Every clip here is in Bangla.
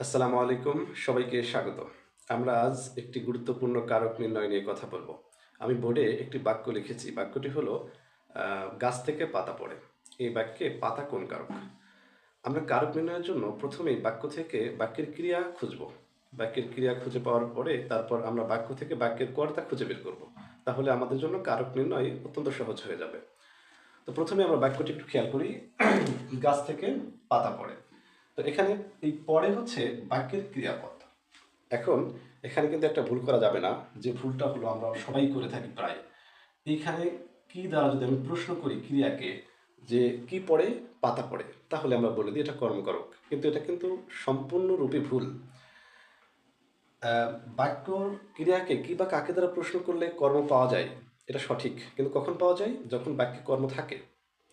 আসসালামু আলাইকুম, সবাইকে স্বাগত। আমরা আজ একটি গুরুত্বপূর্ণ কারক নির্ণয় নিয়ে কথা বলব। আমি বোর্ডে একটি বাক্য লিখেছি। বাক্যটি হলো গাছ থেকে পাতা পড়ে। এই বাক্যে পাতা কোন কারক? আমরা কারক নির্ণয়ের জন্য প্রথমেই বাক্য থেকে বাক্যের ক্রিয়া খুঁজব। বাক্যের ক্রিয়া খুঁজে পাওয়ার পরে তারপর আমরা বাক্য থেকে বাক্যের কর্তা খুঁজে বের করব। তাহলে আমাদের জন্য কারক নির্ণয় অত্যন্ত সহজ হয়ে যাবে। তো প্রথমে আমরা বাক্যটি একটু খেয়াল করি। গাছ থেকে পাতা পড়ে। তো এখানে এই পড়ে হচ্ছে বাক্যের ক্রিয়াপদ। এখন এখানে কিন্তু একটা ভুল করা যাবে না, যে ভুলটা হলো আমরা সবাই করে থাকি প্রায়। এইখানে কি দ্বারা যদি আমি প্রশ্ন করি ক্রিয়াকে, যে কি পড়ে? পাতা পড়ে, তাহলে আমরা বলে দিই এটা কর্মকারক, কিন্তু এটা কিন্তু সম্পূর্ণরূপে ভুল। বাক্যর ক্রিয়াকে কি বা কাকে দ্বারা প্রশ্ন করলে কর্ম পাওয়া যায়, এটা সঠিক, কিন্তু কখন পাওয়া যায়? যখন বাক্যে কর্ম থাকে।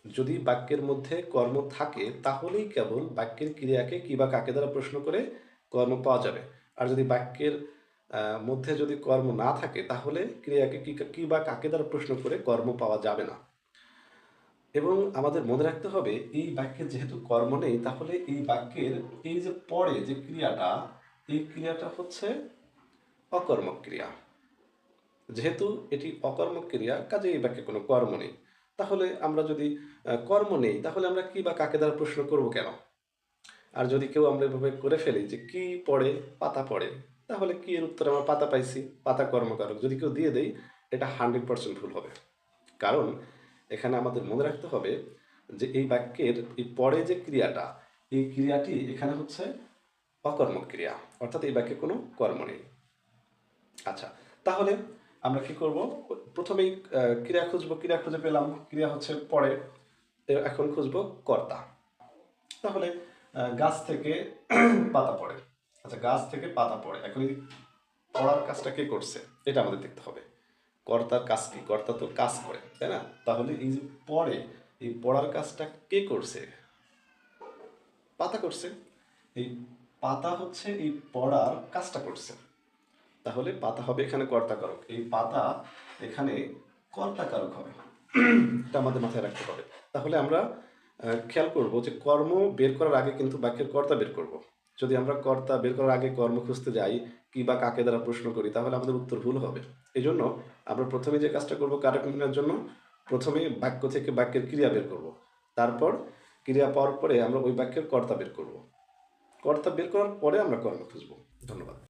যদি বাক্যের মধ্যে কর্ম থাকে তাহলেই কেবল বাক্যের ক্রিয়াকে কি বা কাকে দ্বারা প্রশ্ন করে কর্ম পাওয়া যাবে। আর যদি বাক্যের মধ্যে যদি কর্ম না থাকে তাহলে ক্রিয়াকে কি বা কাকে দ্বারা প্রশ্ন করে কর্ম পাওয়া যাবে না। এবং আমাদের মনে রাখতে হবে, এই বাক্যের যেহেতু কর্ম নেই, তাহলে এই বাক্যের এই যে পরে যে ক্রিয়াটা, এই ক্রিয়াটা হচ্ছে অকর্মক ক্রিয়া। যেহেতু এটি অকর্মক ক্রিয়া, কাজে এই বাক্যে কোনো কর্ম নেই। তাহলে আমরা যদি কর্ম নেই, তাহলে আমরা কি বা কাকে দ্বারা প্রশ্ন করব কেন? আর যদি কেউ আমরা এভাবে করে ফেলি যে কি পড়ে? পাতা পড়ে, তাহলে কি এর উত্তরে আমরা পাতা পাইছি, পাতা কর্মকারক যদি কেউ দিয়ে দেই, এটা 100% ভুল হবে। কারণ এখানে আমাদের মনে রাখতে হবে যে এই বাক্যের এই পরে যে ক্রিয়াটা, এই ক্রিয়াটি এখানে হচ্ছে অকর্মক ক্রিয়া, অর্থাৎ এই বাক্যে কোনো কর্ম নেই। আচ্ছা, তাহলে আমরা কি করব? প্রথমেই ক্রিয়া খুঁজবো, ক্রিয়া খুঁজে পেলাম, ক্রিয়া হচ্ছে পড়ে। এখন খুঁজবো কর্তা। তাহলে গাছ থেকে পাতা পড়ে। আচ্ছা, গাছ থেকে পাতা পড়ে, এখন এই পড়ার কাজটা কে করছে এটা আমাদের দেখতে হবে। কর্তার কাজ কি? কর্তা তো কাজ করে, তাই না? তাহলে এই যে পড়ে, এই পড়ার কাজটা কে করছে? পাতা করছে। এই পাতা হচ্ছে এই পড়ার কাজটা করছে। তাহলে পাতা হবে এখানে কর্তাকারক, এই পাতা এখানে কর্তাকারক হবে। এটা আমাদের মাথায় রাখতে হবে। তাহলে আমরা খেয়াল করব যে কর্ম বের করার আগে কিন্তু বাক্যের কর্তা বের করব। যদি আমরা কর্তা বের করার আগে কর্ম খুঁজতে যাই, কি বা কাকে দ্বারা প্রশ্ন করি, তাহলে আমাদের উত্তর ভুল হবে। এই জন্য আমরা প্রথমে যে কাজটা করব কারক নির্ণয়ের জন্য, প্রথমে বাক্য থেকে বাক্যের ক্রিয়া বের করব। তারপর ক্রিয়া পাওয়ার পরে আমরা ওই বাক্যের কর্তা বের করব। কর্তা বের করার পরে আমরা কর্ম খুঁজব। ধন্যবাদ।